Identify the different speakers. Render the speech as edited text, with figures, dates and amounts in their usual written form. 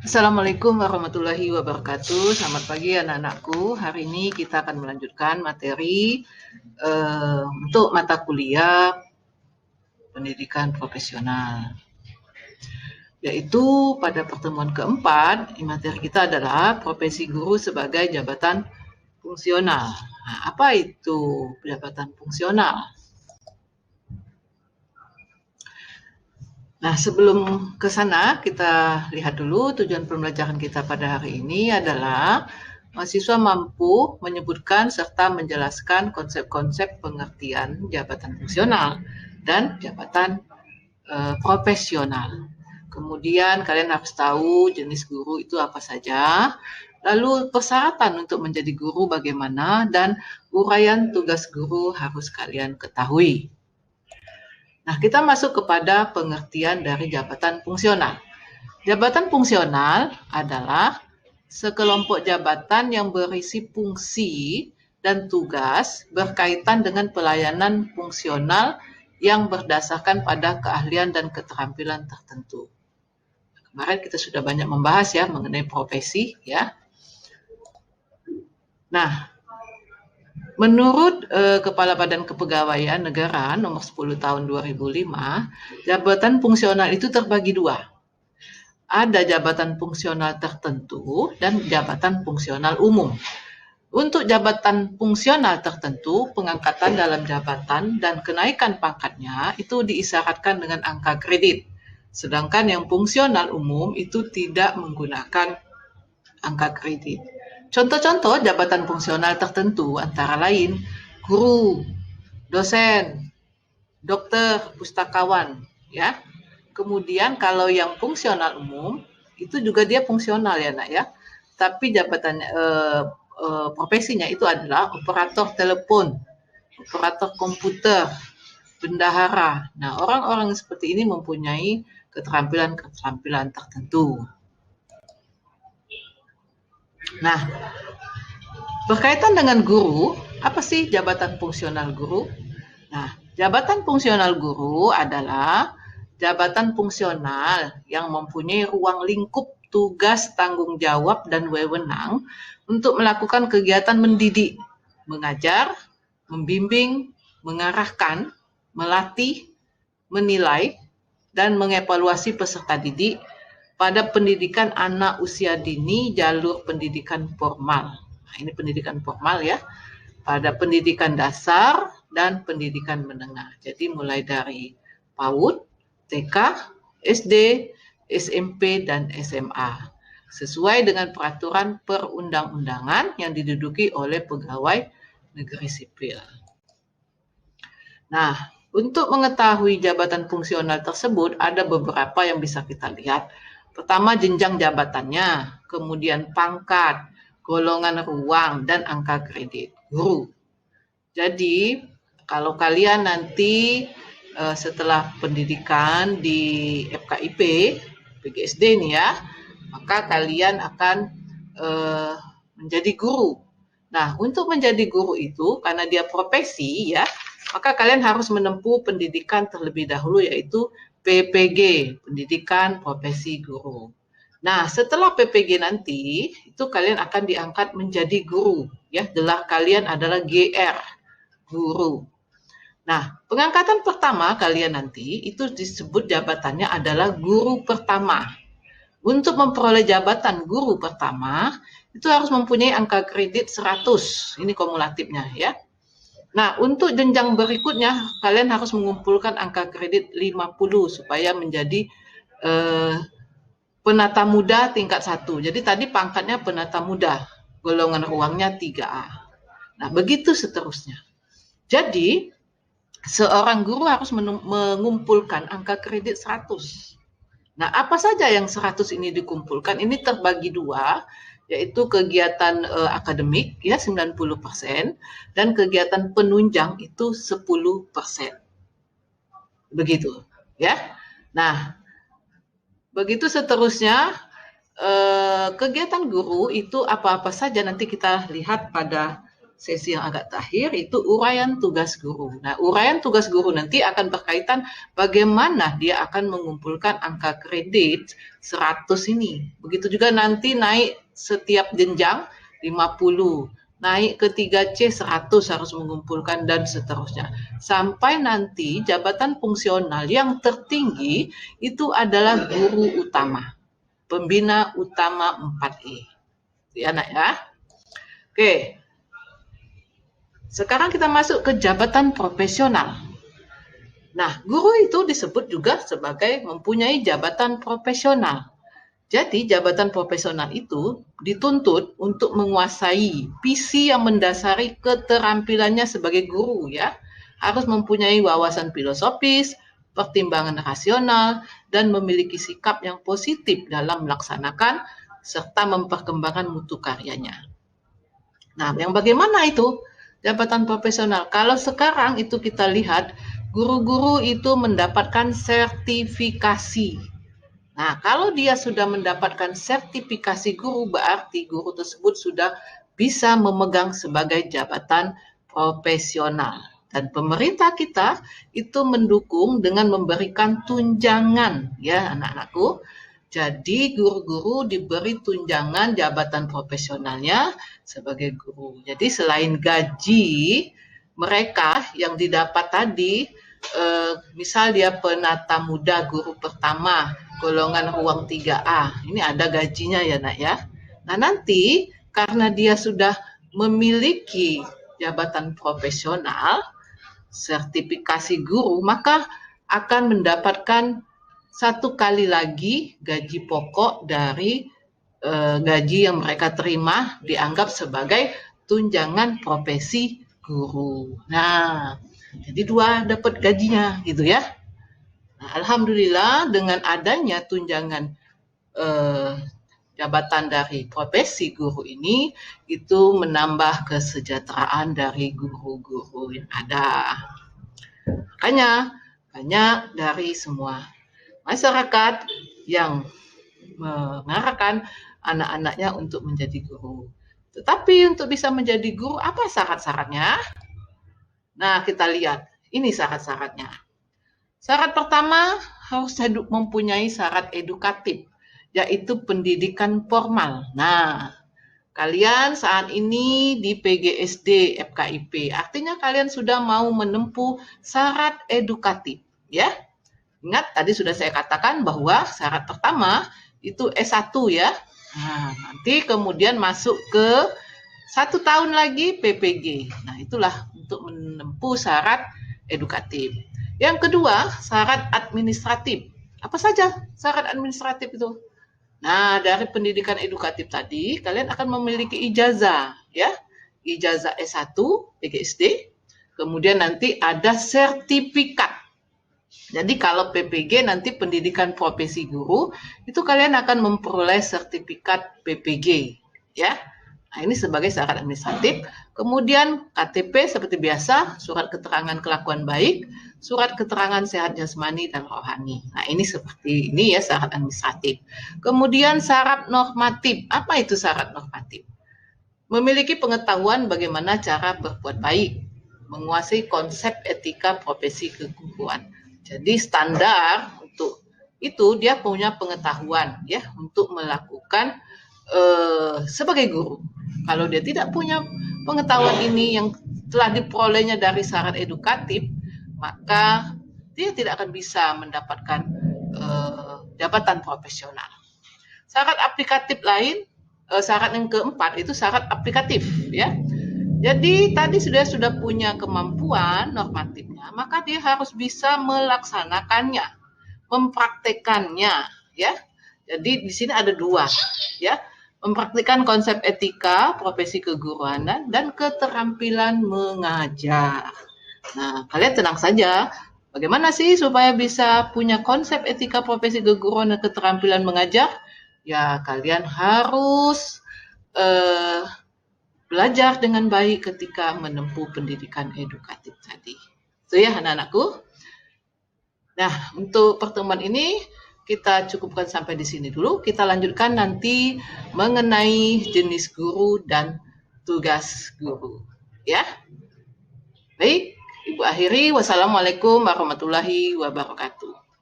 Speaker 1: Assalamualaikum warahmatullahi wabarakatuh. Selamat pagi anak-anakku. Hari ini kita akan melanjutkan materi untuk mata kuliah pendidikan profesional. Yaitu pada pertemuan keempat, materi kita adalah profesi guru sebagai jabatan fungsional. Nah, apa itu jabatan fungsional? Nah, sebelum ke sana, kita lihat dulu tujuan pembelajaran kita pada hari ini adalah mahasiswa mampu menyebutkan serta menjelaskan konsep-konsep pengertian jabatan fungsional dan jabatan profesional. Kemudian kalian harus tahu jenis guru itu apa saja, lalu persyaratan untuk menjadi guru bagaimana, dan uraian tugas guru harus kalian ketahui. Nah, kita masuk kepada pengertian dari jabatan fungsional. Jabatan fungsional adalah sekelompok jabatan yang berisi fungsi dan tugas berkaitan dengan pelayanan fungsional yang berdasarkan pada keahlian dan keterampilan tertentu. Kemarin kita sudah banyak membahas ya mengenai profesi ya. Nah, menurut Kepala Badan Kepegawaian Negara nomor 10 tahun 2005, jabatan fungsional itu terbagi dua. Ada jabatan fungsional tertentu dan jabatan fungsional umum. Untuk jabatan fungsional tertentu, pengangkatan dalam jabatan dan kenaikan pangkatnya itu diisyaratkan dengan angka kredit. Sedangkan yang fungsional umum itu tidak menggunakan angka kredit. Contoh-contoh jabatan fungsional tertentu antara lain guru, dosen, dokter, pustakawan, ya. Kemudian kalau yang fungsional umum itu juga dia fungsional ya nak ya. Tapi jabatan profesinya itu adalah operator telepon, operator komputer, bendahara. Nah, orang-orang seperti ini mempunyai keterampilan-keterampilan tertentu. Nah, berkaitan dengan guru, apa sih jabatan fungsional guru? Nah, jabatan fungsional guru adalah jabatan fungsional yang mempunyai ruang lingkup tugas, tanggung jawab, dan wewenang untuk melakukan kegiatan mendidik, mengajar, membimbing, mengarahkan, melatih, menilai, dan mengevaluasi peserta didik pada pendidikan anak usia dini jalur pendidikan formal. Nah, ini pendidikan formal ya. Pada pendidikan dasar dan pendidikan menengah. Jadi mulai dari PAUD, TK, SD, SMP, dan SMA. Sesuai dengan peraturan perundang-undangan yang diduduki oleh pegawai negeri sipil. Nah, untuk mengetahui jabatan fungsional tersebut ada beberapa yang bisa kita lihat. Pertama, jenjang jabatannya, kemudian pangkat, golongan ruang, dan angka kredit guru. Jadi, kalau kalian nanti setelah pendidikan di FKIP, PGSD nih ya, maka kalian akan menjadi guru. Nah, untuk menjadi guru itu, karena dia profesi ya, maka kalian harus menempuh pendidikan terlebih dahulu yaitu PPG, Pendidikan Profesi Guru. Nah, setelah PPG nanti, itu kalian akan diangkat menjadi guru. Ya, gelar kalian adalah GR, guru. Nah, pengangkatan pertama kalian nanti, itu disebut jabatannya adalah guru pertama. Untuk memperoleh jabatan guru pertama, itu harus mempunyai angka kredit 100. Ini kumulatifnya ya. Nah, untuk jenjang berikutnya, kalian harus mengumpulkan angka kredit 50 supaya menjadi penata muda tingkat 1. Jadi tadi pangkatnya penata muda, golongan ruangnya 3A. Nah, begitu seterusnya. Jadi, seorang guru harus mengumpulkan angka kredit 100. Nah, apa saja yang 100 ini dikumpulkan? Ini terbagi dua, yaitu kegiatan akademik ya 90% dan kegiatan penunjang itu 10%. Begitu, ya. Nah, begitu seterusnya kegiatan guru itu apa-apa saja nanti kita lihat pada sesi yang agak terakhir itu uraian tugas guru. Nah, uraian tugas guru nanti akan berkaitan bagaimana dia akan mengumpulkan angka kredit 100 ini. Begitu juga nanti naik setiap jenjang 50, naik ke 3C 100 harus mengumpulkan dan seterusnya. Sampai nanti jabatan fungsional yang tertinggi itu adalah guru utama, pembina utama 4E. Ya, Nak ya. Oke. Sekarang kita masuk ke jabatan profesional. Nah, guru itu disebut juga sebagai mempunyai jabatan profesional. Jadi, jabatan profesional itu dituntut untuk menguasai visi yang mendasari keterampilannya sebagai guru ya. Harus mempunyai wawasan filosofis, pertimbangan rasional, dan memiliki sikap yang positif dalam melaksanakan serta memperkembangkan mutu karyanya. Nah, yang bagaimana itu? Jabatan profesional. Kalau sekarang itu kita lihat, guru-guru itu mendapatkan sertifikasi. Nah, kalau dia sudah mendapatkan sertifikasi guru, berarti guru tersebut sudah bisa memegang sebagai jabatan profesional. Dan pemerintah kita itu mendukung dengan memberikan tunjangan, ya anak-anakku. Jadi guru-guru diberi tunjangan jabatan profesionalnya sebagai guru. Jadi selain gaji mereka yang didapat tadi, misal dia penata muda guru pertama, golongan ruang 3A, ini ada gajinya ya Nak ya. Nah nanti karena dia sudah memiliki jabatan profesional, sertifikasi guru, maka akan mendapatkan 1 kali lagi gaji pokok dari gaji yang mereka terima dianggap sebagai tunjangan profesi guru. Nah, jadi 2 dapat gajinya gitu ya. Nah, alhamdulillah dengan adanya tunjangan jabatan dari profesi guru ini itu menambah kesejahteraan dari guru-guru yang ada. Makanya banyak dari semua masyarakat yang mengarahkan anak-anaknya untuk menjadi guru. Tetapi untuk bisa menjadi guru, apa syarat-syaratnya? Nah, kita lihat. Ini syarat-syaratnya. Syarat pertama, harus mempunyai syarat edukatif, yaitu pendidikan formal. Nah, kalian saat ini di PGSD FKIP, artinya kalian sudah mau menempuh syarat edukatif, ya. Ingat, tadi sudah saya katakan bahwa syarat pertama itu S1 ya. Nah, nanti kemudian masuk ke 1 tahun lagi PPG. Nah, itulah untuk menempuh syarat edukatif. Yang kedua, syarat administratif. Apa saja syarat administratif itu? Nah, dari pendidikan edukatif tadi, kalian akan memiliki ijazah ya. Ijazah S1 PGSD. Kemudian nanti ada sertifikat. Jadi kalau PPG nanti pendidikan profesi guru, itu kalian akan memperoleh sertifikat PPG, ya. Nah, ini sebagai syarat administratif. Kemudian KTP seperti biasa, surat keterangan kelakuan baik, surat keterangan sehat jasmani dan rohani. Nah, ini seperti ini ya syarat administratif. Kemudian syarat normatif. Apa itu syarat normatif? Memiliki pengetahuan bagaimana cara berbuat baik, menguasai konsep etika profesi keguruan. Jadi standar untuk itu dia punya pengetahuan ya untuk melakukan sebagai guru. Kalau dia tidak punya pengetahuan ini yang telah diperolehnya dari syarat edukatif, maka dia tidak akan bisa mendapatkan jabatan profesional. Syarat aplikatif lain, syarat yang keempat itu syarat aplikatif ya. Jadi tadi sudah punya kemampuan normatifnya, maka dia harus bisa melaksanakannya, mempraktekannya, ya. Jadi di sini ada 2, ya, mempraktikkan konsep etika, profesi keguruan dan keterampilan mengajar. Nah, kalian tenang saja. Bagaimana sih supaya bisa punya konsep etika, profesi keguruan dan keterampilan mengajar? Ya, kalian harus belajar dengan baik ketika menempuh pendidikan edukatif tadi. Itu ya anak-anakku. Nah, untuk pertemuan ini kita cukupkan sampai di sini dulu. Kita lanjutkan nanti mengenai jenis guru dan tugas guru. Ya, baik. Ibu akhiri, wassalamualaikum warahmatullahi wabarakatuh.